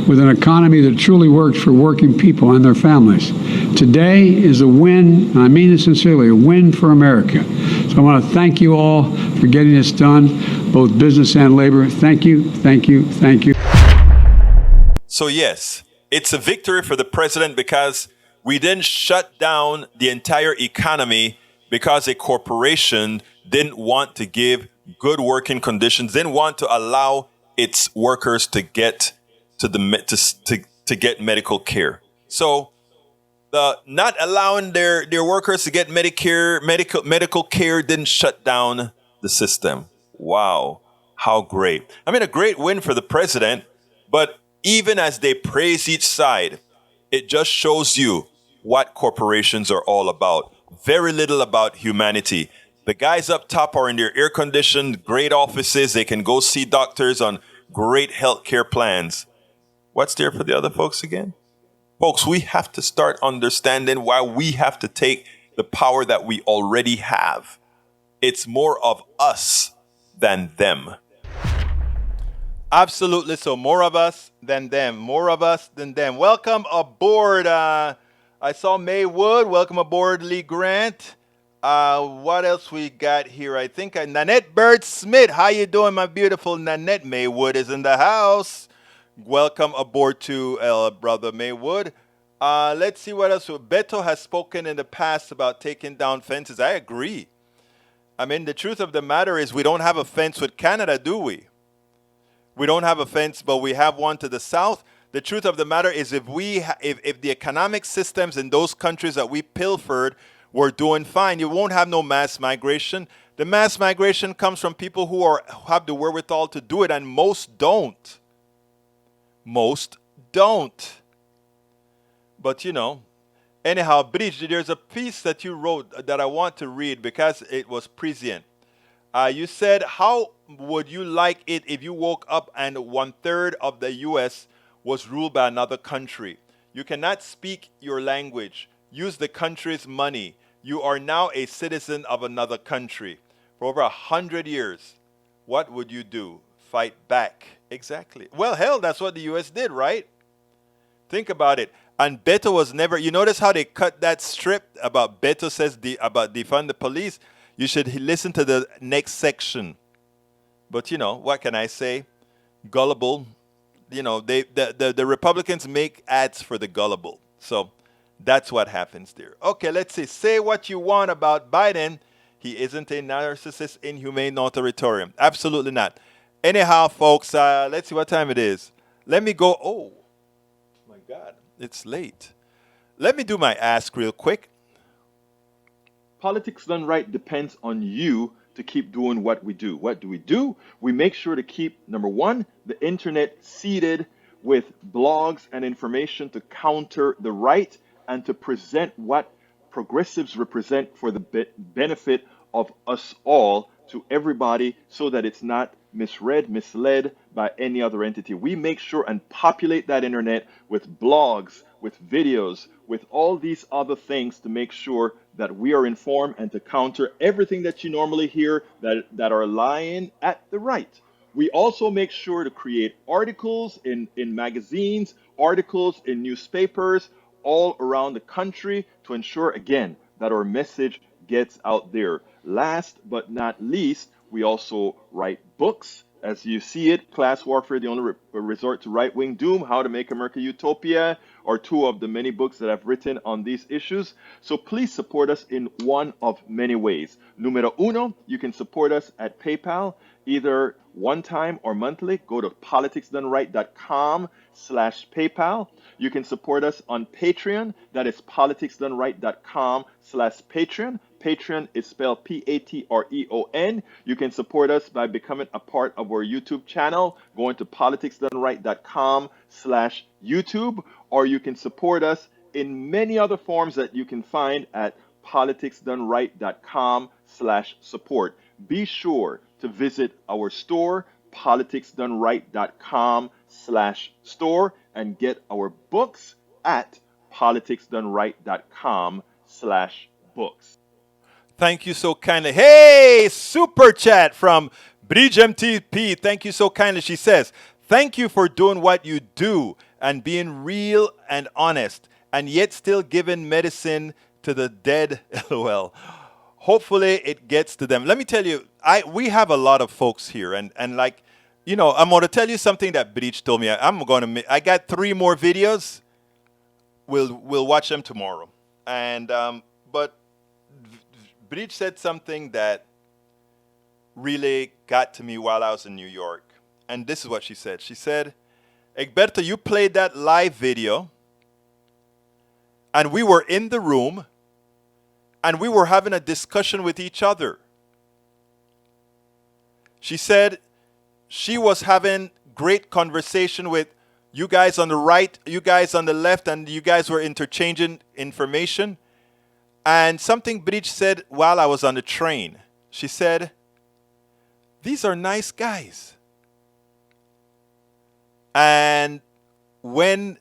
Speaker 3: with an economy that truly works for working people and their families. Today is a win, and I mean it sincerely, a win for America. So I want to thank you all for getting this done, both business and labor. Thank you, thank you, thank you.
Speaker 1: So yes, it's a victory for the president because we didn't shut down the entire economy because a corporation didn't want to give good working conditions, didn't want to allow its workers to get to get medical care. So the not allowing their workers to get medical care didn't shut down the system. Wow, how great. I mean, a great win for the president, but even as they praise each side, it just shows you what corporations are all about. Very little about humanity. The guys up top are in their air-conditioned, great offices. They can go see doctors on great healthcare plans. What's there for the other folks again? Folks, we have to start understanding why we have to take the power that we already have. It's more of us than them. Absolutely. So more of us than them. More of us than them. Welcome aboard. I saw May Wood. Welcome aboard, Lee Grant. What else we got here? I think Nanette Bird Smith. How you doing, my beautiful Nanette? Maywood is in the house. Welcome aboard to brother Maywood. Let's see what else. Beto has spoken in the past about taking down fences. I agree. I mean, the truth of the matter is we don't have a fence with Canada, do we? We don't have a fence, but we have one to the south. The truth of the matter is if the economic systems in those countries that we pilfered were doing fine, you won't have no mass migration. The mass migration comes from people who have the wherewithal to do it, and most don't. Most don't. But anyhow, Bridge, there's a piece that you wrote that I want to read because it was prescient. You said, how would you like it if you woke up and 1/3 of the U.S. was ruled by another country? You cannot speak your language, use the country's money. You are now a citizen of another country. For over 100 years, what would you do? Fight back. Exactly. Well, hell, that's what the U.S. did, right? Think about it. And Beto was never, you notice how they cut that strip about Beto says about defund the police? You should listen to the next section. But what can I say? Gullible. The Republicans make ads for the gullible. So that's what happens there. Okay, let's see. Say what you want about Biden. He isn't a narcissist, inhumane, authoritarian. Absolutely not. Anyhow, folks, let's see what time it is. Let me go. Oh, my God. It's late. Let me do my ask real quick. Politics done right depends on you to keep doing what we do. What do? We make sure to keep, number one, the internet seeded with blogs and information to counter the right and to present what progressives represent for the benefit of us all to everybody so that it's not misread, misled by any other entity. We make sure and populate that internet with blogs, with videos, with all these other things to make sure that we are informed and to counter everything that you normally hear that are lying at the right. We also make sure to create articles in magazines, articles in newspapers all around the country to ensure, again, that our message gets out there. Last but not least, we also write books. As you see it, Class Warfare, the only resort to right-wing doom, How to Make America Utopia, are two of the many books that I've written on these issues. So please support us in one of many ways. Numero uno, you can support us at PayPal, either one time or monthly. Go to politicsdoneright.com/PayPal. You can support us on Patreon. That is politicsdoneright.com/Patreon. Patreon is spelled Patreon. You can support us by becoming a part of our YouTube channel, going to politicsdoneright.com/YouTube, or you can support us in many other forms that you can find at politicsdoneright.com/support. Be sure to visit our store, politicsdoneright.com/store, and get our books at politicsdoneright.com/books. Thank you so kindly. Hey, super chat from Bridge MTP. Thank you so kindly. She says, thank you for doing what you do and being real and honest and yet still giving medicine to the dead. LOL. Hopefully it gets to them. Let me tell you, we have a lot of folks here and like, I'm going to tell you something that Bridge told me. I got 3 more videos. We'll watch them tomorrow. And, but Bridge said something that really got to me while I was in New York. And this is what she said. She said, Egberto, you played that live video, and we were in the room, and we were having a discussion with each other. She said she was having great conversation with you guys on the right, you guys on the left, and you guys were interchanging information. And something Bridge said while I was on the train. She said, these are nice guys. And when,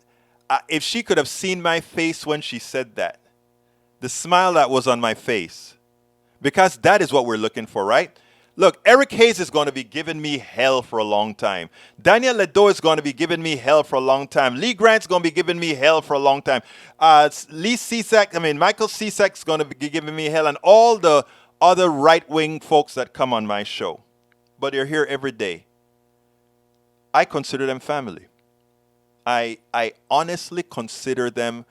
Speaker 1: if she could have seen my face when she said that, the smile that was on my face, because that is what we're looking for, right? Look, Eric Hayes is going to be giving me hell for a long time. Daniel Ledo is going to be giving me hell for a long time. Lee Grant's going to be giving me hell for a long time. Michael Cesak's going to be giving me hell, and all the other right-wing folks that come on my show. But they're here every day. I consider them family. I honestly consider them,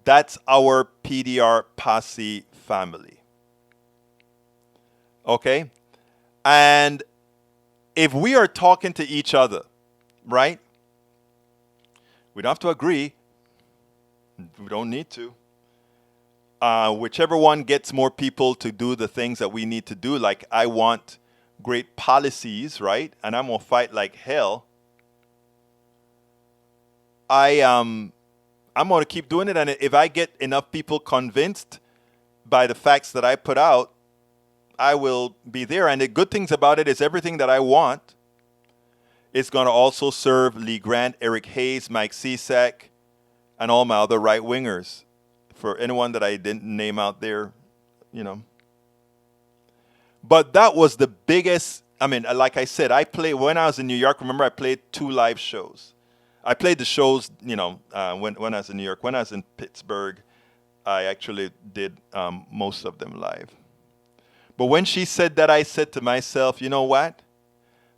Speaker 1: that's our PDR posse family. Okay? And if we are talking to each other, right? We don't have to agree. We don't need to. Whichever one gets more people to do the things that we need to do, like I want great policies, right? And I'm going to fight like hell. I'm going to keep doing it. And if I get enough people convinced by the facts that I put out, I will be there. And the good things about it is everything that I want is going to also serve Lee Grant, Eric Hayes, Mike Cesak, and all my other right-wingers. For anyone that I didn't name out there, you know. But that was the biggest, like I said, when I was in New York, remember I played 2 live shows. I played the shows, when I was in New York. When I was in Pittsburgh, I actually did most of them live. But when she said that, I said to myself, you know what?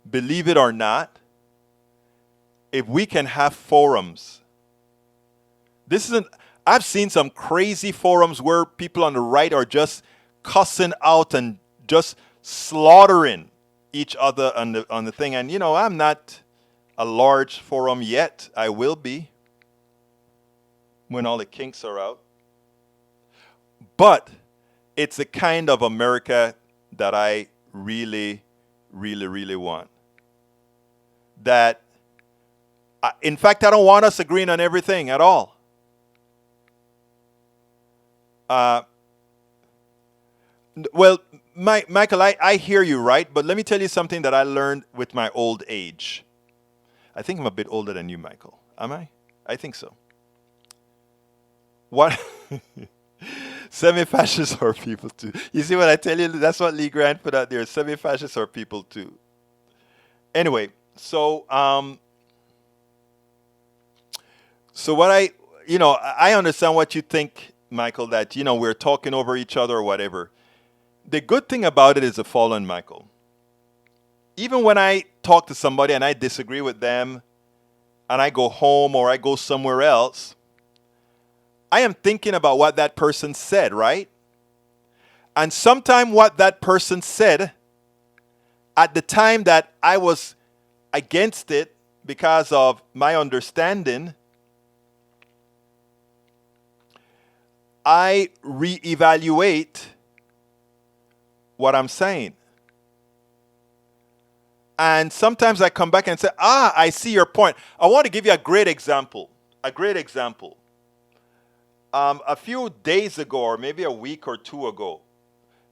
Speaker 1: Believe it or not, if we can have forums, I've seen some crazy forums where people on the right are just cussing out and just slaughtering each other on the thing. And, I'm not a large forum yet. I will be when all the kinks are out. But it's the kind of America that I really, really, really want. In fact, I don't want us agreeing on everything at all. Well, Michael, I hear you, right? But let me tell you something that I learned with my old age. I think I'm a bit older than you, Michael. Am I? I think so. What? Semi-fascists are people too. You see what I tell you? That's what Lee Grant put out there. Semi-fascists are people too. Anyway, so what I understand what you think, Michael, that, we're talking over each other or whatever. The good thing about it is the following, Michael. Even when I talk to somebody and I disagree with them and I go home or I go somewhere else, I am thinking about what that person said, right? And sometimes what that person said at the time that I was against it because of my understanding, I reevaluate what I'm saying. And sometimes I come back and say, I see your point. I want to give you a great example. A few days ago, or maybe a week or 2 ago,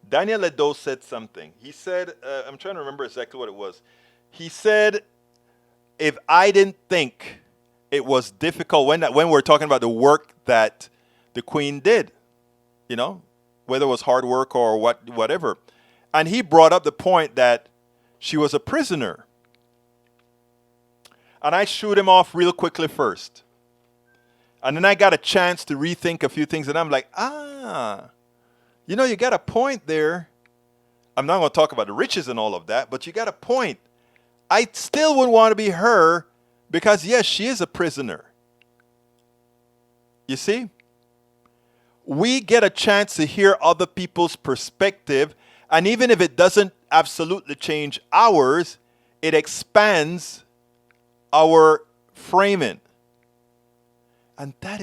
Speaker 1: Daniel Ledo said something. He said, I'm trying to remember exactly what it was. He said, if I didn't think it was difficult, when we're talking about the work that the Queen did, whether it was hard work or whatever. And he brought up the point that she was a prisoner. And I shoot him off real quickly first. And then I got a chance to rethink a few things, and I'm like, you got a point there. I'm not going to talk about the riches and all of that, but you got a point. I still wouldn't want to be her because, yes, she is a prisoner. You see? We get a chance to hear other people's perspective, and even if it doesn't absolutely change ours, it expands our framing. And that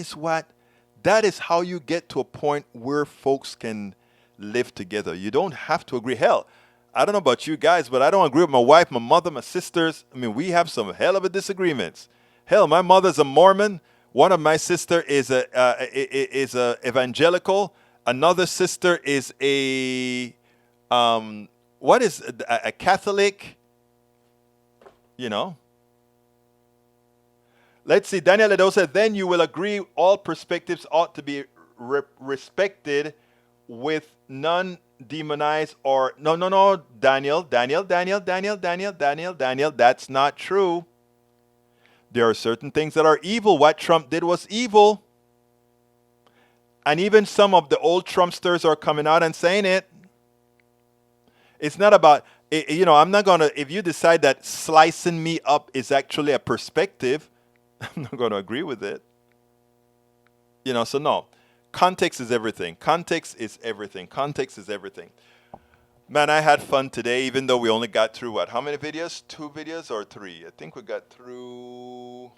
Speaker 1: is how you get to a point where folks can live together. You don't have to agree. Hell, I don't know about you guys, but I don't agree with my wife, my mother, my sisters. We have some hell of a disagreements. Hell, my mother's a Mormon. One of my sister is a evangelical. Another sister is a Catholic. Let's see. Daniel Ledo said, then you will agree all perspectives ought to be respected with none demonize or no, Daniel, that's not true. There are certain things that are evil. What Trump did was evil. And even some of the old Trumpsters are coming out and saying it. It's not about, I'm not going to, if you decide that slicing me up is actually a perspective, I'm not going to agree with it. So no. Context is everything. Context is everything. Context is everything. Man, I had fun today, even though we only got through what? How many videos? 2 videos or 3? I think we got through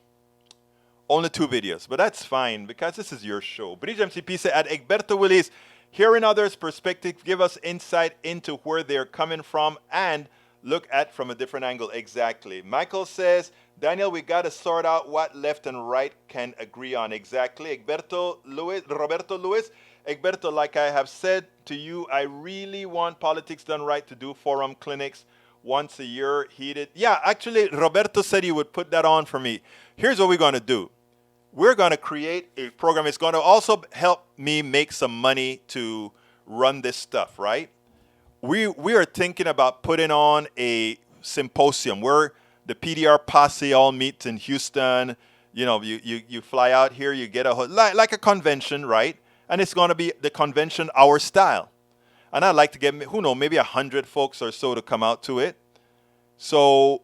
Speaker 1: only 2 videos, but that's fine because this is your show. Bridge MCP said at Egberto Willis, hearing others' perspective give us insight into where they're coming from and look at from a different angle. Exactly. Michael says, Daniel, we got to sort out what left and right can agree on. Exactly. Roberto Luis, Egberto, like I have said to you, I really want Politics Done Right to do forum clinics once a year. Heated. Yeah, actually, Roberto said he would put that on for me. Here's what we're going to do. We're going to create a program. It's going to also help me make some money to run this stuff, right? We are thinking about putting on a symposium where the PDR posse all meets in Houston. You fly out here, you get like a convention, right? And it's going to be the convention our style. And I'd like to get, maybe 100 folks or so to come out to it. So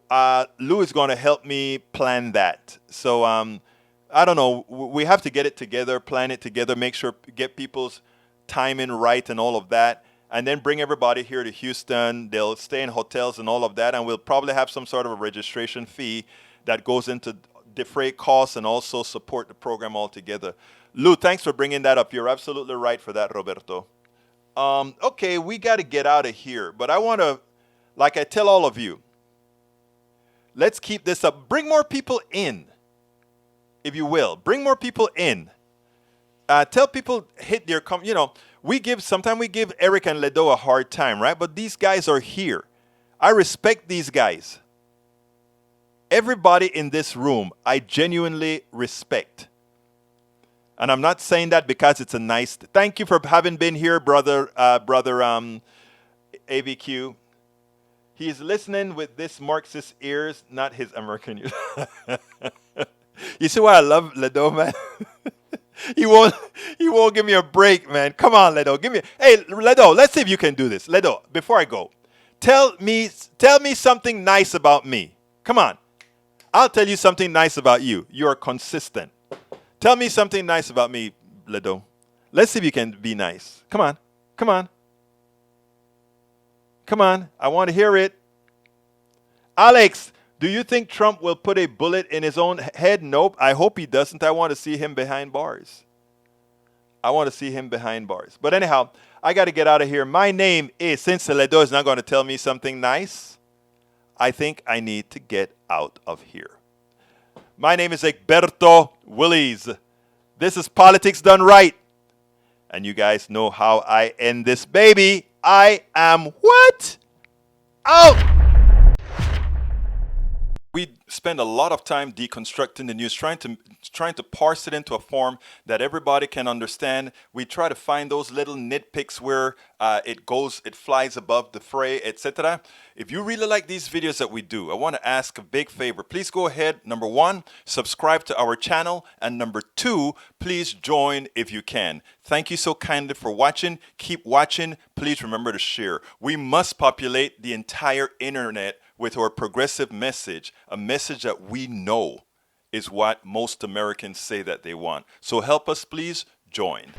Speaker 1: Lou is going to help me plan that. So I don't know. We have to get it together, plan it together, make sure, get people's timing right and all of that. And then bring everybody here to Houston. They'll stay in hotels and all of that. And we'll probably have some sort of a registration fee that goes into defray costs and also support the program altogether. Lou, thanks for bringing that up. You're absolutely right for that, Roberto. Okay, we got to get out of here. But I want to, like I tell all of you, let's keep this up. Bring more people in, if you will. Bring more people in. Tell people, hit their, sometimes we give Eric and Ledo a hard time, right? But these guys are here. I respect these guys. Everybody in this room, I genuinely respect. And I'm not saying that because it's a nice. Thank you for having been here, brother AVQ. He's listening with this Marxist ears, not his American ears. You see why I love Ledo, man? He won't give me a break, man. Come on, Ledo. Hey, Ledo, let's see if you can do this. Ledo, before I go, tell me something nice about me. Come on. I'll tell you something nice about you. You're consistent. Tell me something nice about me, Ledo. Let's see if you can be nice. Come on. Come on. Come on. I want to hear it. Alex, do you think Trump will put a bullet in his own head? Nope. I hope he doesn't. I want to see him behind bars. But anyhow, I got to get out of here. My name is, since Ledo is not going to tell me something nice, I think I need to get out of here. My name is Egberto Willis. This is Politics Done Right. And you guys know how I end this baby. I am what? Out! We spend a lot of time deconstructing the news, trying to parse it into a form that everybody can understand. We try to find those little nitpicks where it flies above the fray, etc. If you really like these videos that we do, I want to ask a big favor. Please go ahead, number 1, subscribe to our channel, and number 2, please join if you can. Thank you so kindly for watching. Keep watching. Please remember to share. We must populate the entire internet with our progressive message, a message that we know is what most Americans say that they want. So help us, please join.